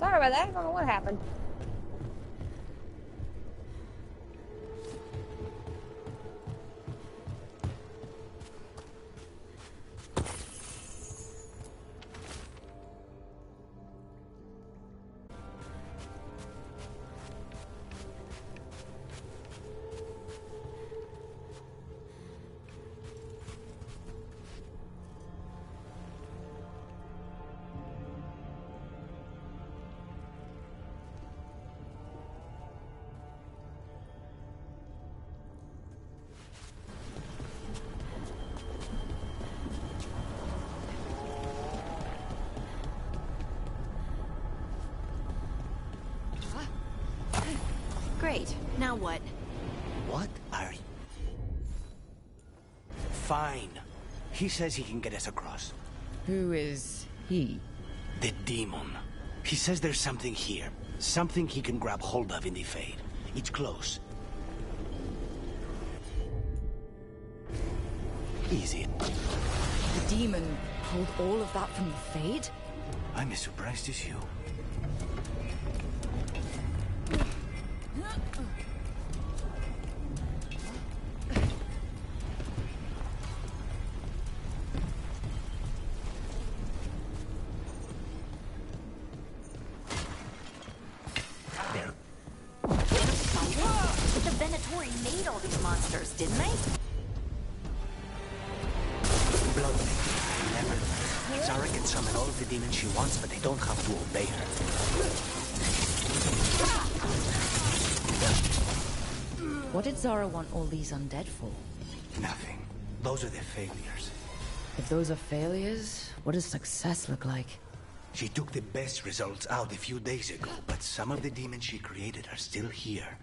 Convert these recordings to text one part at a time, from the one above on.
Sorry about that. I don't know what happened. Great. Now what? What are you? Fine. He says he can get us across. Who is he? The demon. He says there's something here. Something he can grab hold of in the Fade. It's close. Easy. The demon pulled all of that from the Fade? I'm as surprised as you. Didn't they? Blood thing. Never learn. Zara can summon all of the demons she wants, but they don't have to obey her. What did Zara want all these undead for? Nothing. Those are the failures. If those are failures, what does success look like? She took the best results out a few days ago, but some of the demons she created are still here.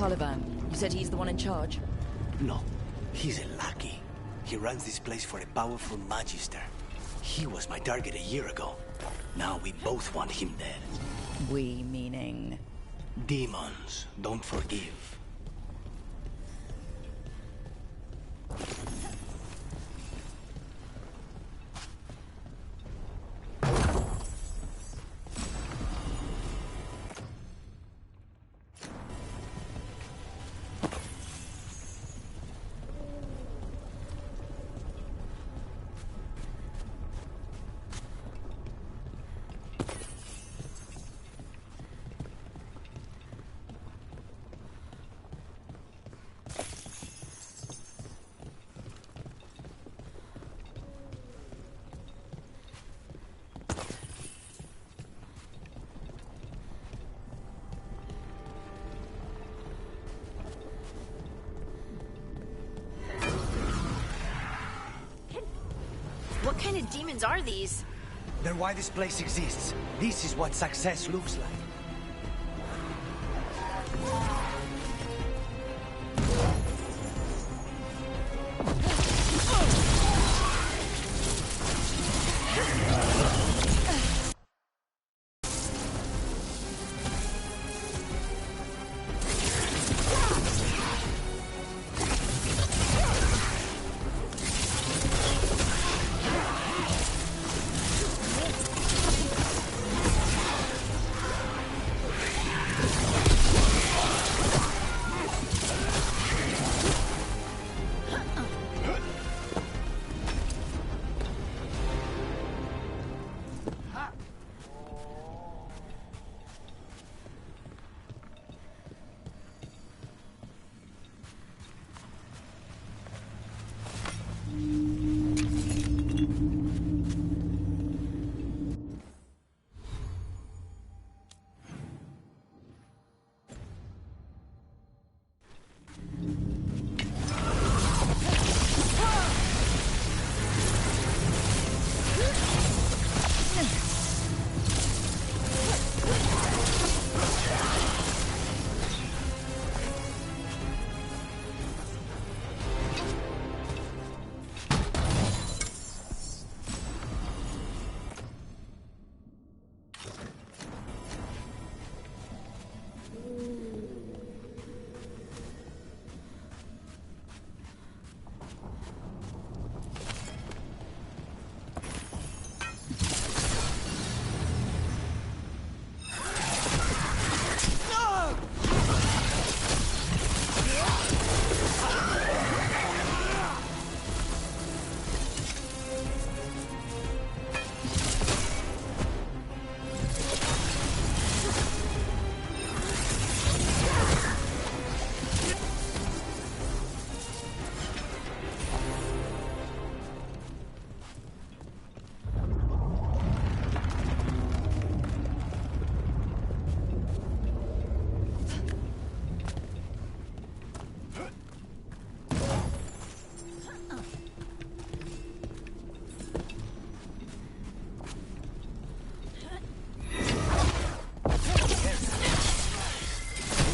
Caliban, you said he's the one in charge? No, he's a lackey. He runs this place for a powerful magister. He was my target a year ago. Now we both want him dead. We meaning? Demons don't forgive. kind of demons are these? They're why this place exists. This is what success looks like.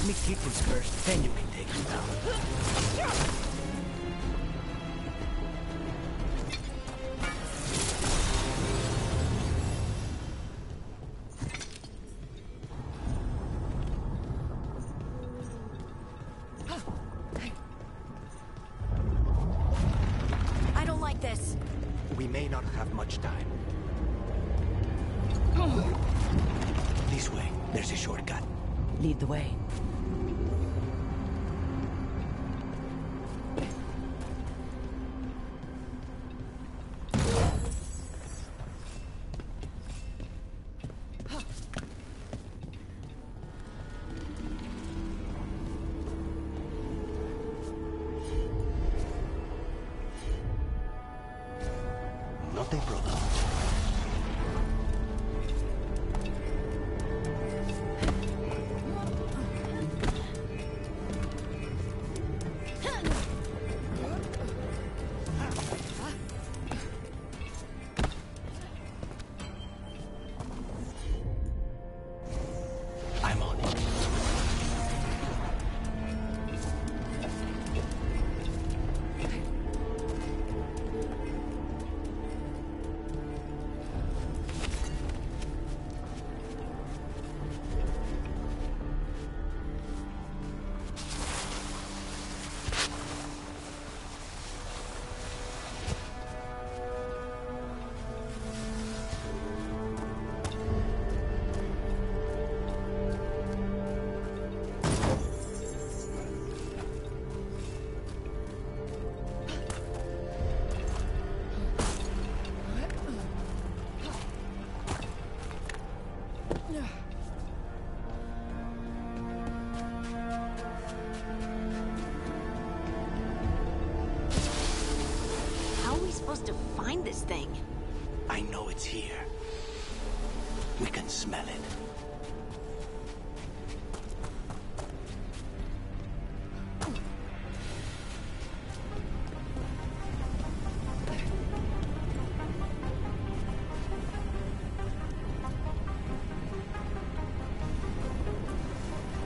me kick this first, then you can take him down. I don't like this. We may not have much time. This way. There's a shortcut. Lead the way. Not a problem. I'm on it. How are we supposed to find this thing? I know it's here. We can smell it.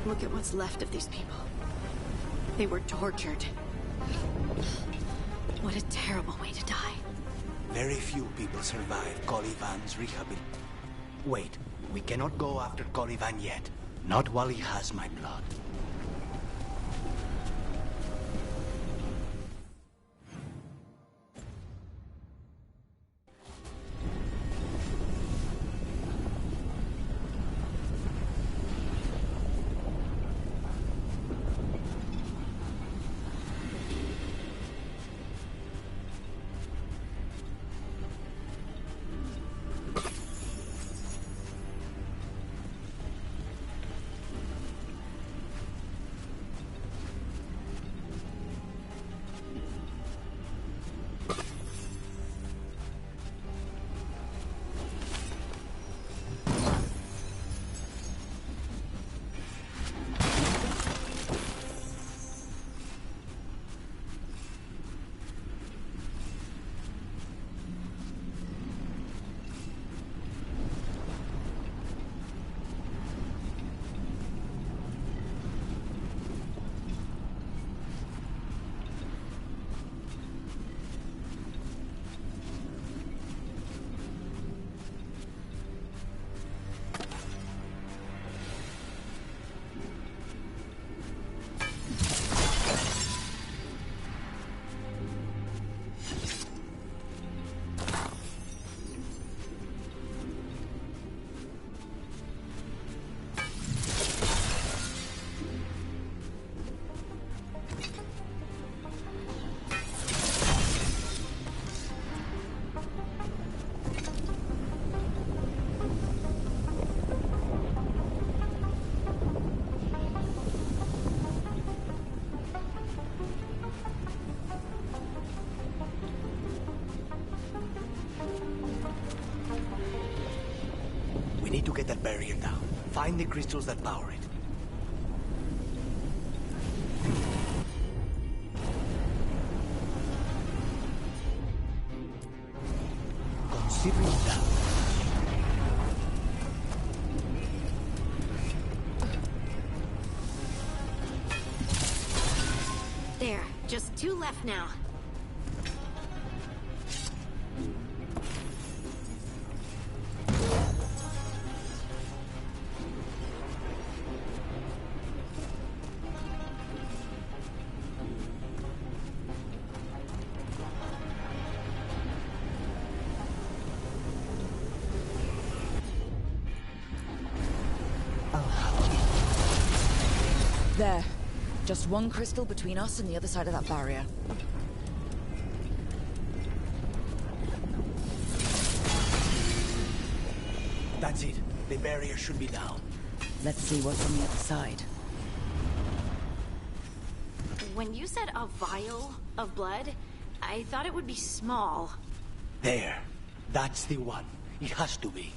Look at what's left of these people. They were tortured. What a terrible way to die. Very few people survive Colivan's rehabilitation. Wait, we cannot go after Colivan yet. Not while he has my blood. We need to get that barrier down. Find the crystals that power it. Considering that. There, just 2 left now. There. Just 1 crystal between us and the other side of that barrier. That's it. The barrier should be down. Let's see what's on the other side. When you said a vial of blood, I thought it would be small. There. That's the one. It has to be.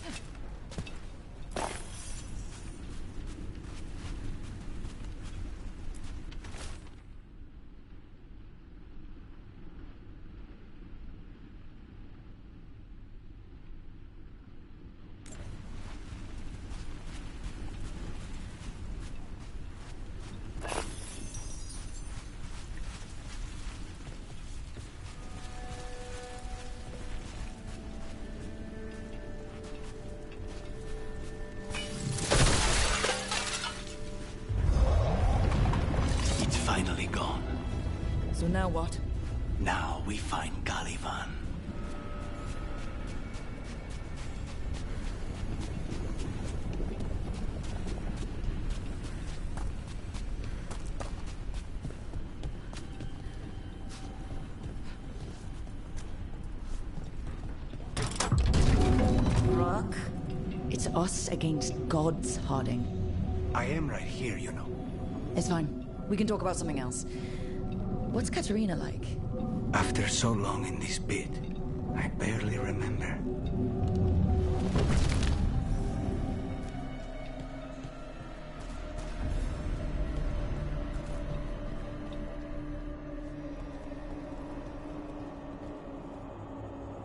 Finally gone. So now what? Now we find Caliban. Rock? It's us against gods, Harding. I am right here, you know. It's fine. We can talk about something else. What's Katerina like? After so long in this pit, I barely remember.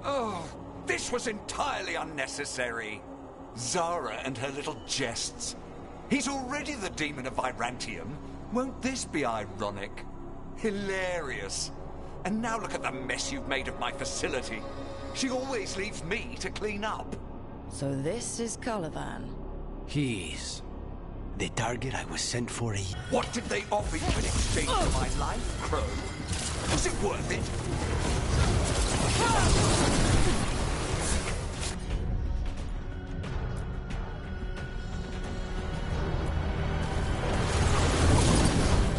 Oh, this was entirely unnecessary. Zara and her little jests. He's already the demon of Virantium. Won't this be ironic? Hilarious. And now look at the mess you've made of my facility. She always leaves me to clean up. So this is Caliban. He is the target I was sent for a... What did they offer you in exchange for my life, Crow? Was it worth it?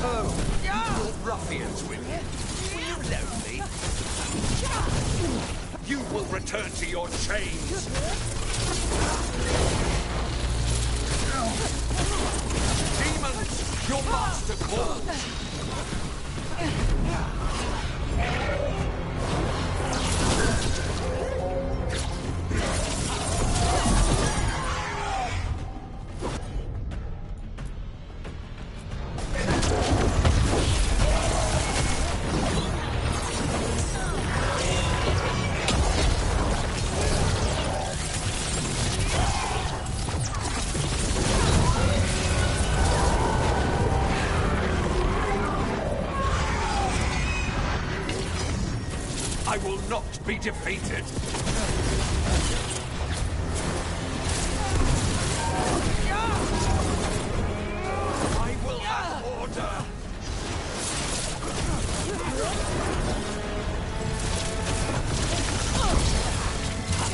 Oh, you brought ruffians with you. Were you lonely? You will return to your chains. Demons, your master calls. I will not be defeated. I will have order.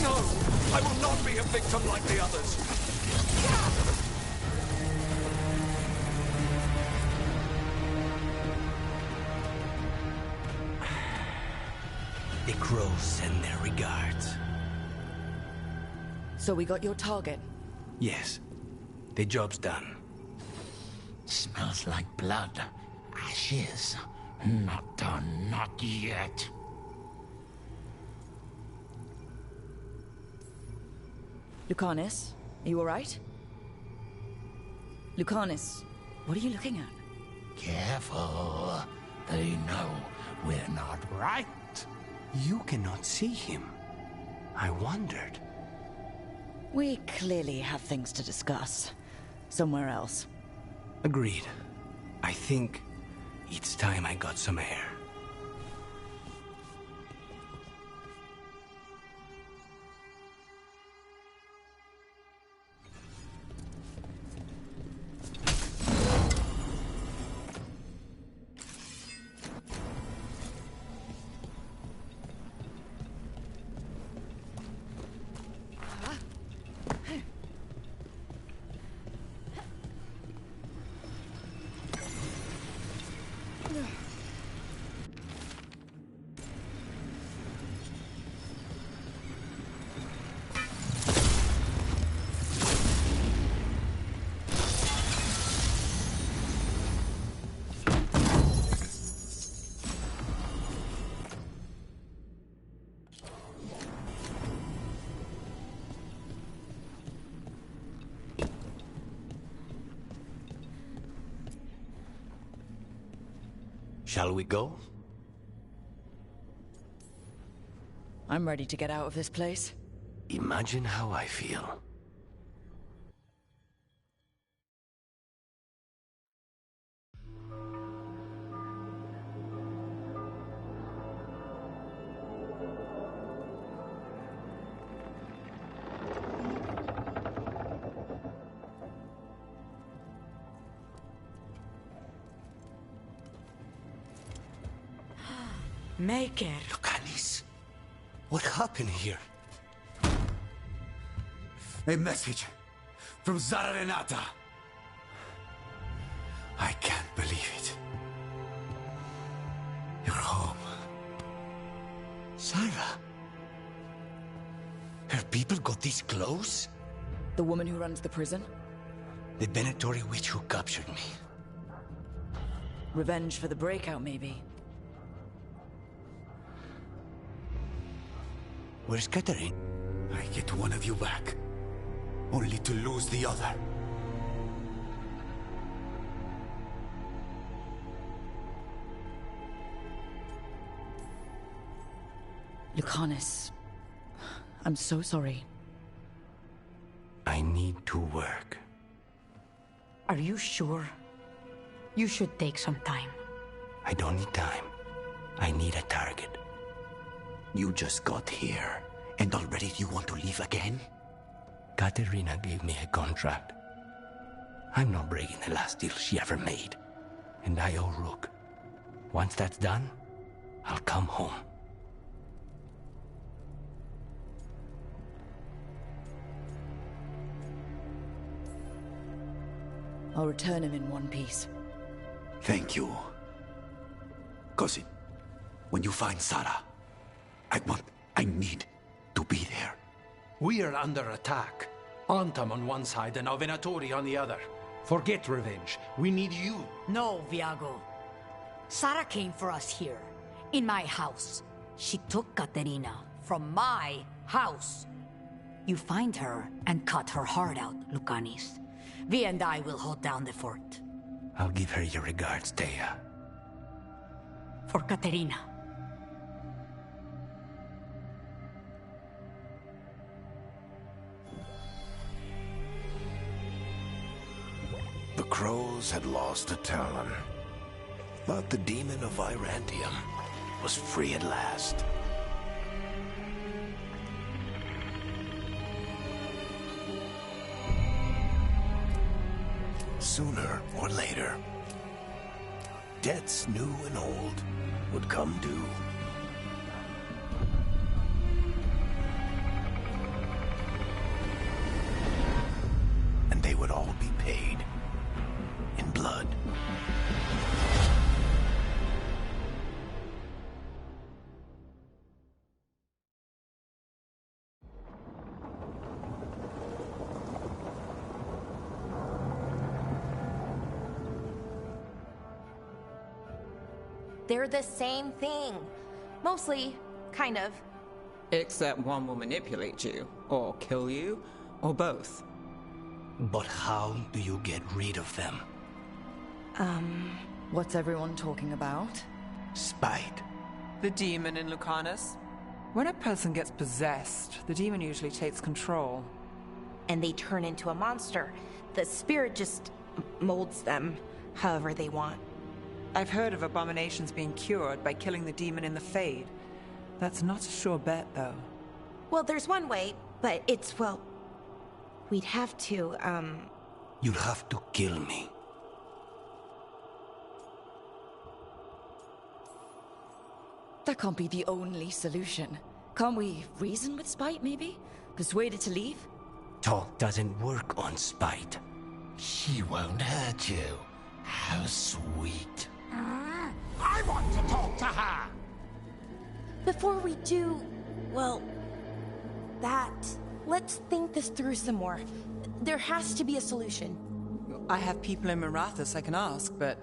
No, I will not be a victim like the others. The crows send their regards. So we got your target. Yes, the job's done. Smells like blood. Ashes. Not done, not yet. Lucanus, are you alright? Lucanus, what are you looking at? Careful. They know we're not right. You cannot see him. I wondered. We clearly have things to discuss. Somewhere else. Agreed. I think it's time I got some air. Shall we go? I'm ready to get out of this place. Imagine how I feel. Make it. Lucanis, what happened here? A message from Zara Renata. I can't believe it. You're home. Sarah? Her people got this close? The woman who runs the prison? The Venatori witch who captured me. Revenge for the breakout, maybe. Where's Catherine? I get one of you back, only to lose the other. Lucanus, I'm so sorry. I need to work. Are you sure? You should take some time. I don't need time. I need a target. You just got here, and already you want to leave again? Katerina gave me a contract. I'm not breaking the last deal she ever made. And I owe Rook. Once that's done, I'll come home. I'll return him in one piece. Thank you. Cousin, when you find Sarah, I need to be there. We are under attack. Antam on one side and Avenatori on the other. Forget revenge. We need you. No, Viago. Sarah came for us here, in my house. She took Katerina from my house. You find her and cut her heart out, Lucanis. Vi and I will hold down the fort. I'll give her your regards, Thea. For Katerina. The Crows had lost a Talon, but the demon of Irantium was free at last. Sooner or later, debts new and old would come due. And they would all be paid in blood. They're the same thing. Mostly, kind of. Except one will manipulate you, or kill you, or both. But how do you get rid of them? What's everyone talking about? Spite. The demon in Lucanus. When a person gets possessed, the demon usually takes control. And they turn into a monster. The spirit just molds them however they want. I've heard of abominations being cured by killing the demon in the Fade. That's not a sure bet, though. Well, there's one way, but it's, well... We'd have to, You'll have to kill me. That can't be the only solution. Can't we reason with Spite, maybe? Persuade it to leave? Talk doesn't work on Spite. She won't hurt you. How sweet. I want to talk to her! Before we do, well, that... Let's think this through some more. There has to be a solution. I have people in Marathas I can ask, but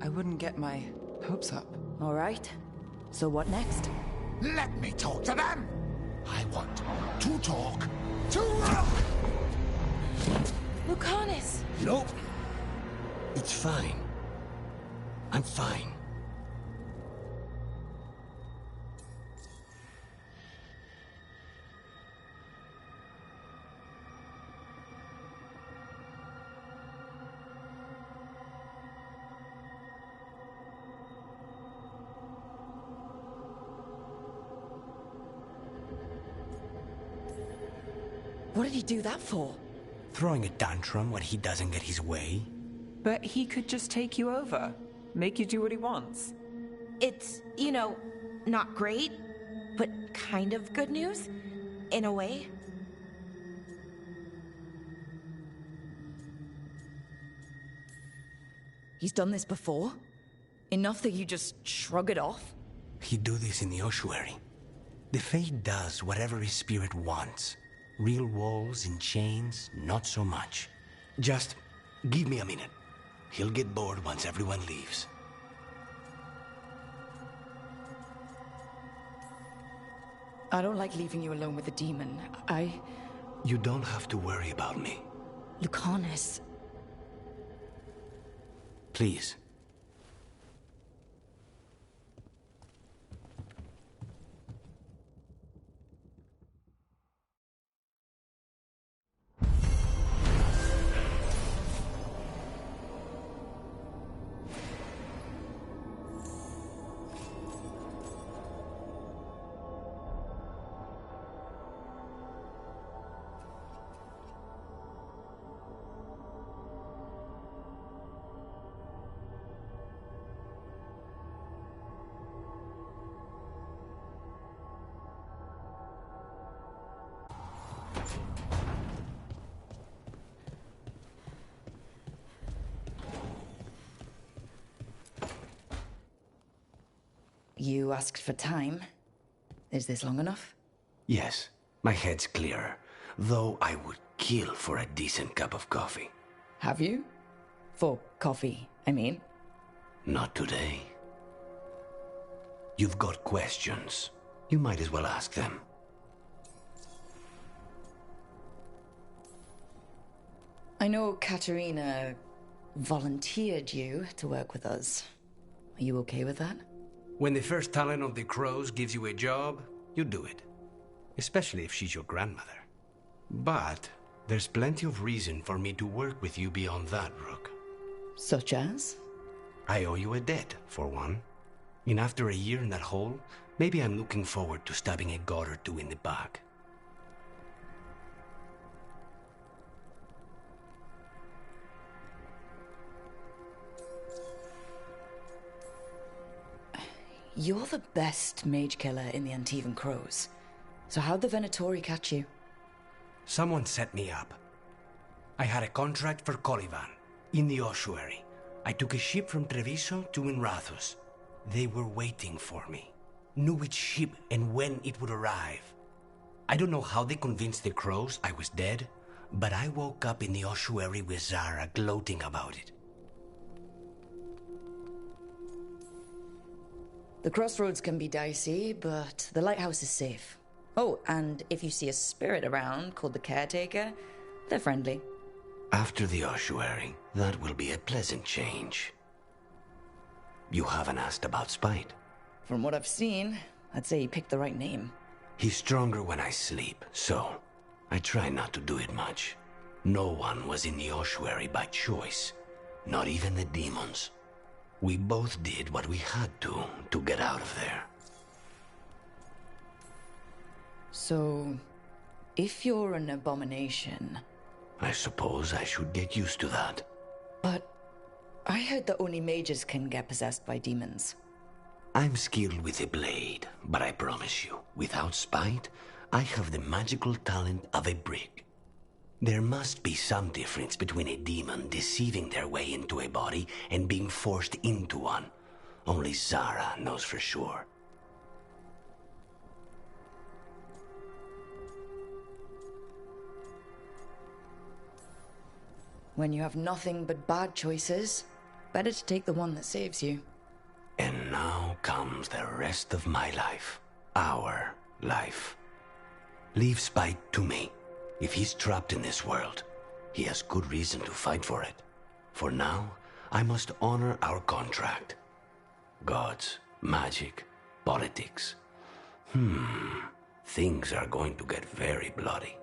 I wouldn't get my hopes up. All right. So what next? Let me talk to them! I want to talk to... Lucanus! Nope. It's fine. I'm fine. What did he do that for? Throwing a tantrum when he doesn't get his way? But he could just take you over. Make you do what he wants. It's, you know, not great, but kind of good news, in a way. He's done this before? Enough that you just shrug it off? He'd do this in the ossuary. The Fate does whatever his spirit wants. Real walls and chains, not so much. Just give me a minute. He'll get bored once everyone leaves. I don't like leaving you alone with the demon. You don't have to worry about me. Lucanus. Please. you asked for time. Is this long enough? Yes, my head's clearer. Though I would kill for a decent cup of coffee. Have you? For coffee, I mean. Not today. You've got questions. You might as well ask them. I know Katerina volunteered you to work with us. Are you okay with that? When the first talent of the Crows gives you a job, you do it. Especially if she's your grandmother. But there's plenty of reason for me to work with you beyond that, Rook. Such as? I owe you a debt, for one. And after a year in that hole, maybe I'm looking forward to stabbing a god or two in the back. You're the best mage killer in the Antivan Crows. So how'd the Venatori catch you? Someone set me up. I had a contract for Colivan, in the ossuary. I took a ship from Treviso to Inrathus. They were waiting for me. Knew which ship and when it would arrive. I don't know how they convinced the Crows I was dead, but I woke up in the ossuary with Zara gloating about it. The crossroads can be dicey, but the lighthouse is safe. Oh, and if you see a spirit around called the Caretaker, they're friendly. After the ossuary, that will be a pleasant change. You haven't asked about Spite. From what I've seen, I'd say you picked the right name. He's stronger when I sleep, so I try not to do it much. No one was in the ossuary by choice, not even the demons. We both did what we had to get out of there. So, if you're an abomination... I suppose I should get used to that. But I heard that only mages can get possessed by demons. I'm skilled with a blade, but I promise you, without Spite, I have the magical talent of a brick. There must be some difference between a demon deceiving their way into a body and being forced into one. Only Zara knows for sure. When you have nothing but bad choices, better to take the one that saves you. And now comes the rest of my life. Our life. Leave Spite to me. If he's trapped in this world, he has good reason to fight for it. For now, I must honor our contract. Gods, magic, politics. Things are going to get very bloody.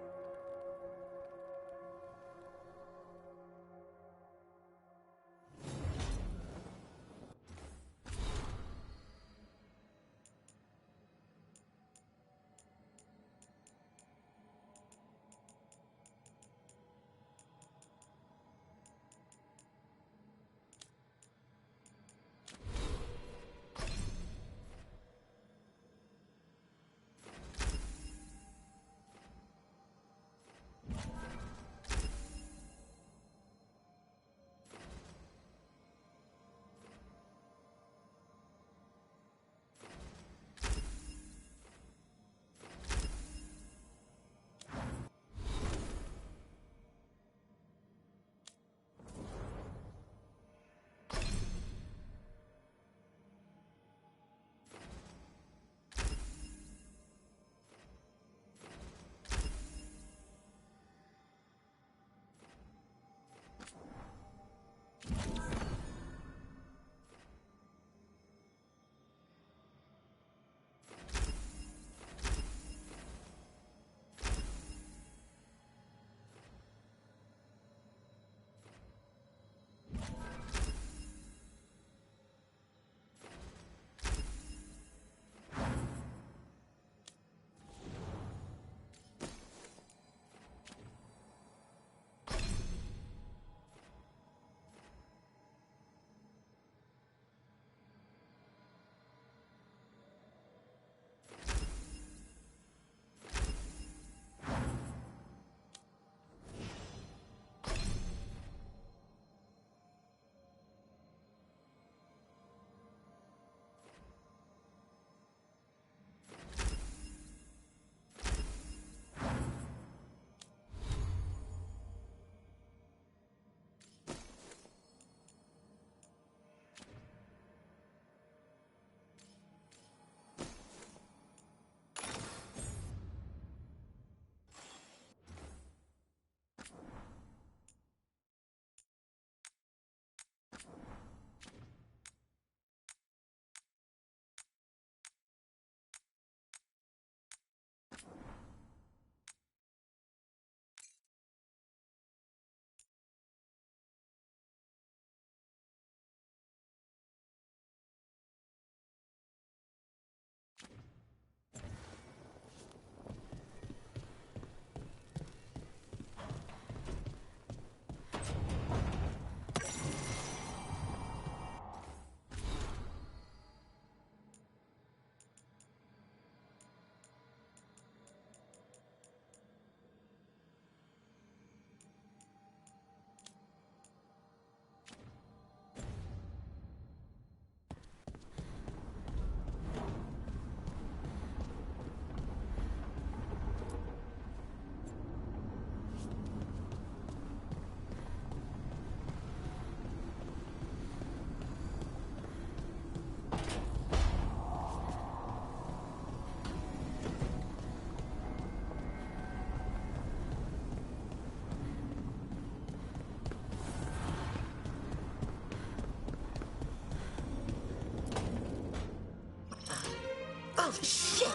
Oh, shit!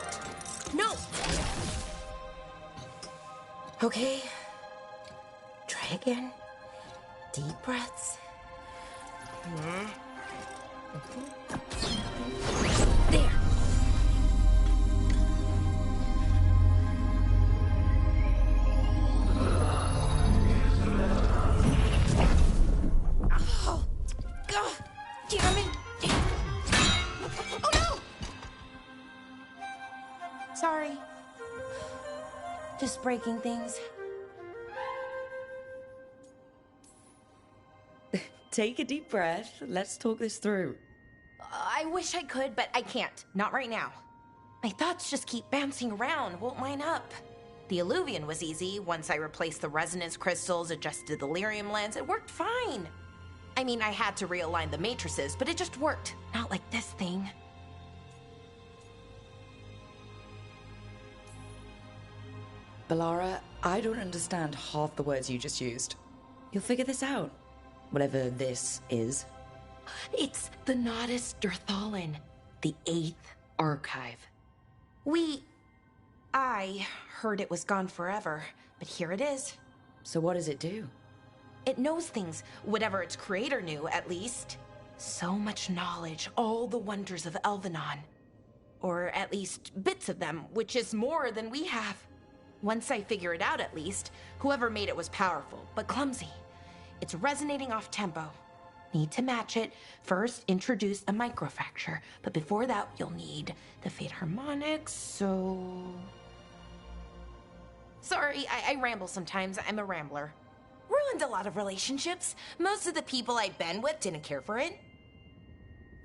No! Okay. Try again. Deep breaths. There. Oh, God, damn it. Oh, no! Sorry. Just breaking things. Take a deep breath. Let's talk this through. I wish I could, but I can't. Not right now. My thoughts just keep bouncing around, won't line up. The Illuvian was easy. Once I replaced the resonance crystals, adjusted the lyrium lens, it worked fine. I mean, I had to realign the matrices, but it just worked. Not like this thing. Balara, I don't understand half the words you just used. You'll figure this out. Whatever this is. It's the Nodus Durthalin, the 8th archive. I heard it was gone forever, but here it is. So what does it do? It knows things, whatever its creator knew, at least. So much knowledge, all the wonders of Elvenon. Or at least bits of them, which is more than we have. Once I figure it out, at least, whoever made it was powerful, but clumsy. It's resonating off tempo. Need to match it. First, introduce a microfracture. But before that, you'll need the Fate harmonics, so... Sorry, I ramble sometimes. I'm a rambler. Ruined a lot of relationships. Most of the people I've been with didn't care for it.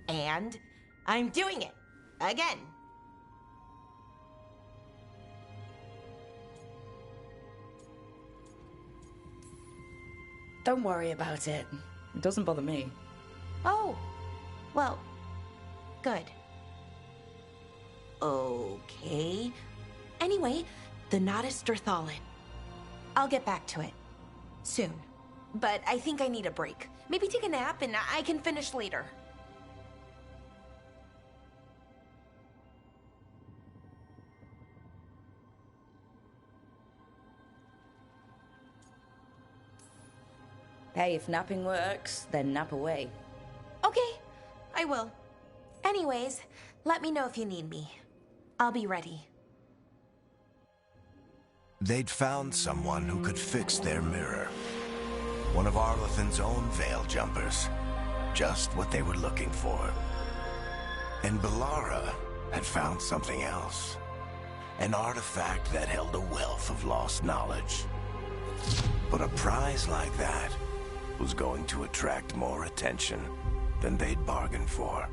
And I'm doing it. Again. Don't worry about it. It doesn't bother me. Oh, well, good. Okay. Anyway, the Nodus Durthalin. I'll get back to it. Soon. But I think I need a break. Maybe take a nap and I can finish later. Hey, if napping works, then nap away. Okay, I will. Anyways, let me know if you need me. I'll be ready. They'd found someone who could fix their mirror. One of Arlathan's own Veil Jumpers. Just what they were looking for. And Balara had found something else. An artifact that held a wealth of lost knowledge. But a prize like that was going to attract more attention than they'd bargained for.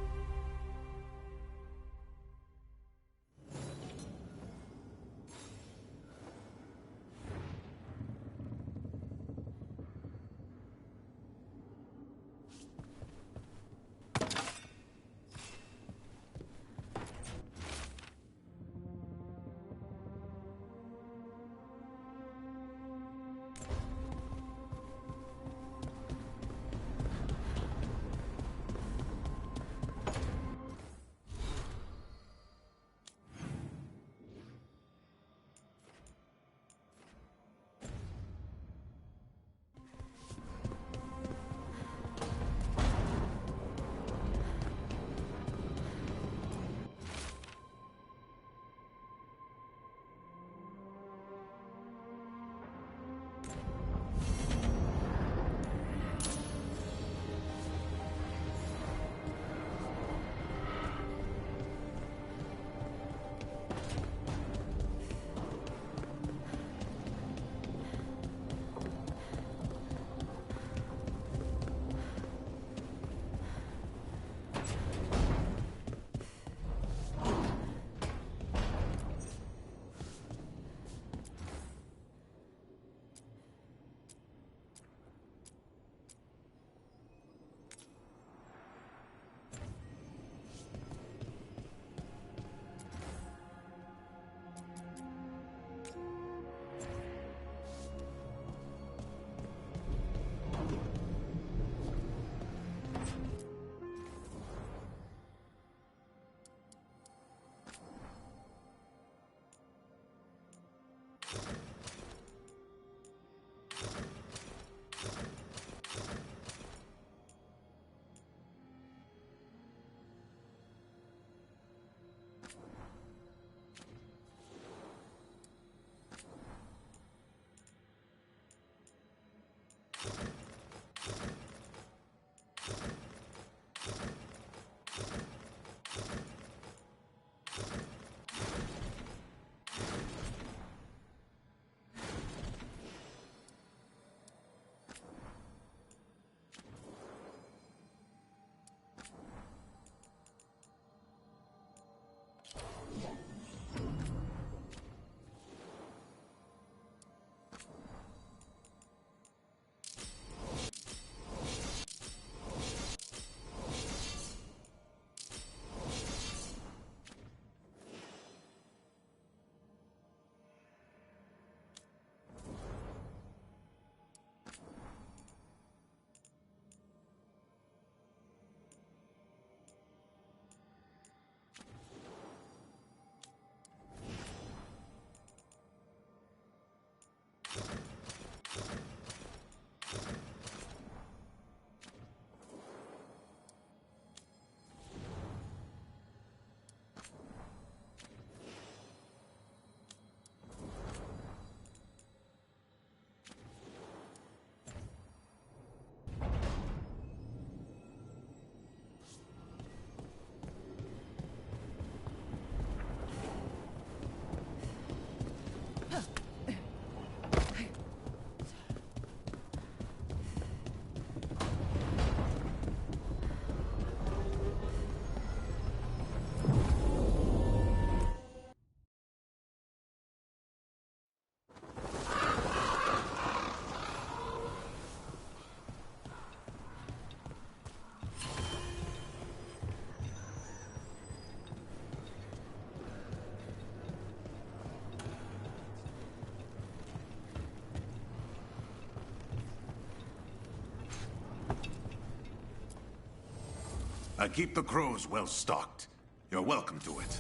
I keep the crows well stocked. You're welcome to it.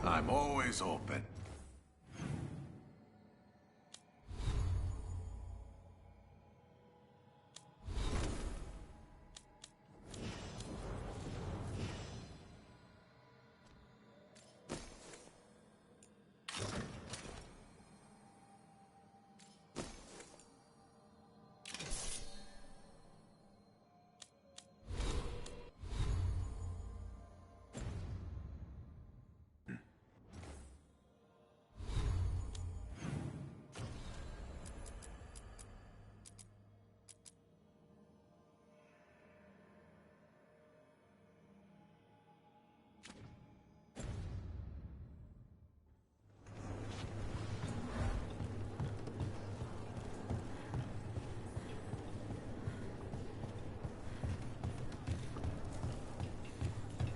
I'm always open.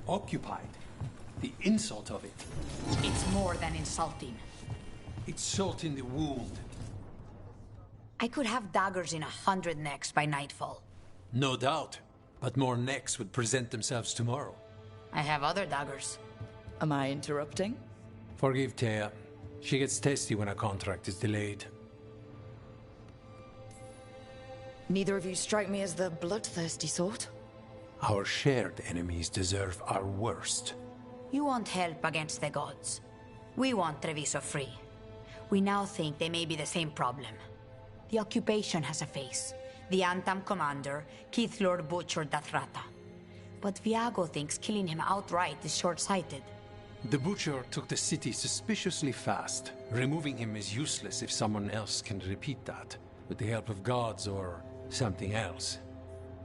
Occupied. The insult of it. It's more than insulting. It's salt in the wound. I could have daggers in 100 necks by nightfall. No doubt. But more necks would present themselves tomorrow. I have other daggers. Am I interrupting? Forgive Thea. She gets testy when a contract is delayed. Neither of you strike me as the bloodthirsty sort. Our shared enemies deserve our worst. You want help against the gods. We want Treviso free. We now think they may be the same problem. The occupation has a face. The Antam commander, Keith Lord Butcher Dathrata. But Viago thinks killing him outright is short-sighted. The Butcher took the city suspiciously fast. Removing him is useless if someone else can repeat that, with the help of gods or something else.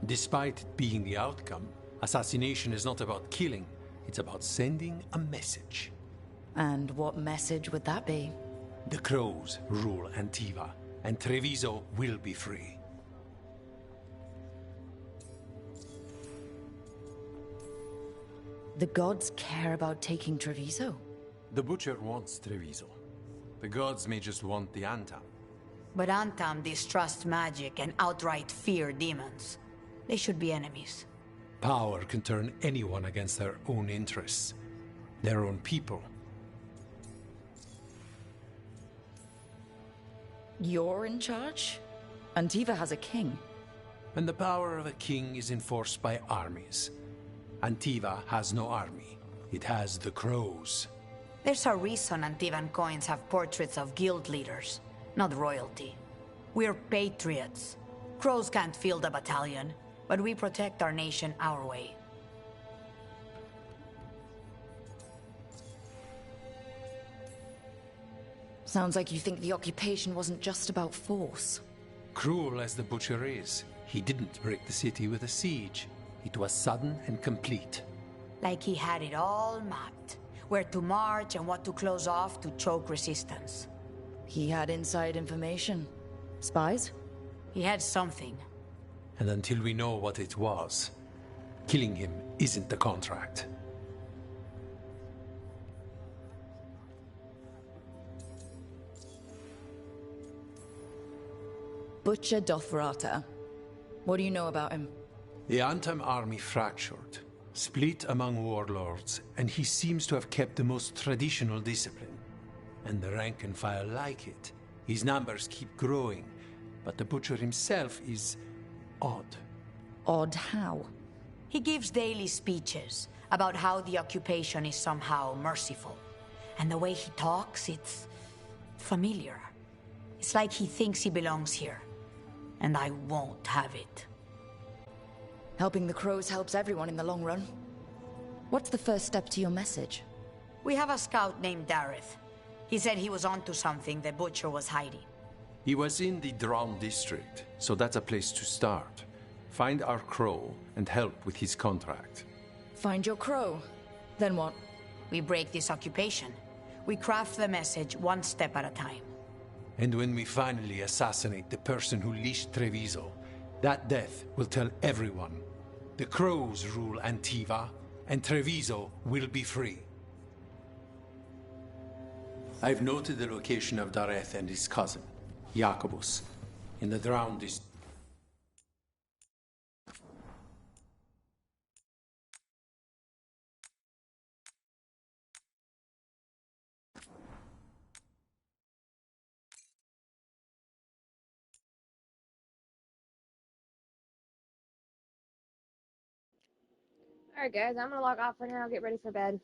Despite it being the outcome, assassination is not about killing, it's about sending a message. And what message would that be? The crows rule Antiva, and Treviso will be free. The gods care about taking Treviso? The Butcher wants Treviso. The gods may just want the Antam. But Antam distrust magic and outright fear demons. They should be enemies. Power can turn anyone against their own interests, their own people. You're in charge? Antiva has a king. And the power of a king is enforced by armies. Antiva has no army. It has the crows. There's a reason Antivan coins have portraits of guild leaders, not royalty. We're patriots. Crows can't field a battalion, but we protect our nation our way. Sounds like you think the occupation wasn't just about force. Cruel as the Butcher is, he didn't break the city with a siege. It was sudden and complete. Like he had it all mapped. Where to march and what to close off to choke resistance. He had inside information. Spies? He had something. And until we know what it was, killing him isn't the contract. Butcher Dothrata. What do you know about him? The Antam army fractured, split among warlords, and he seems to have kept the most traditional discipline. And the rank and file like it. His numbers keep growing, but the Butcher himself is odd. Odd how? He gives daily speeches about how the occupation is somehow merciful. And the way he talks, it's familiar. It's like he thinks he belongs here. And I won't have it. Helping the crows helps everyone in the long run. What's the first step to your message? We have a scout named Dareth. He said he was onto something the Butcher was hiding. He was in the Drown district, so that's a place to start. Find our crow and help with his contract. Find your crow. Then what? We break this occupation. We craft the message one step at a time. And when we finally assassinate the person who leashed Treviso, that death will tell everyone. The crows rule Antiva, and Treviso will be free. I've noted the location of Dareth and his cousin, Jacobus, in the Drown district. Alright guys, I'm gonna log off for now, get ready for bed.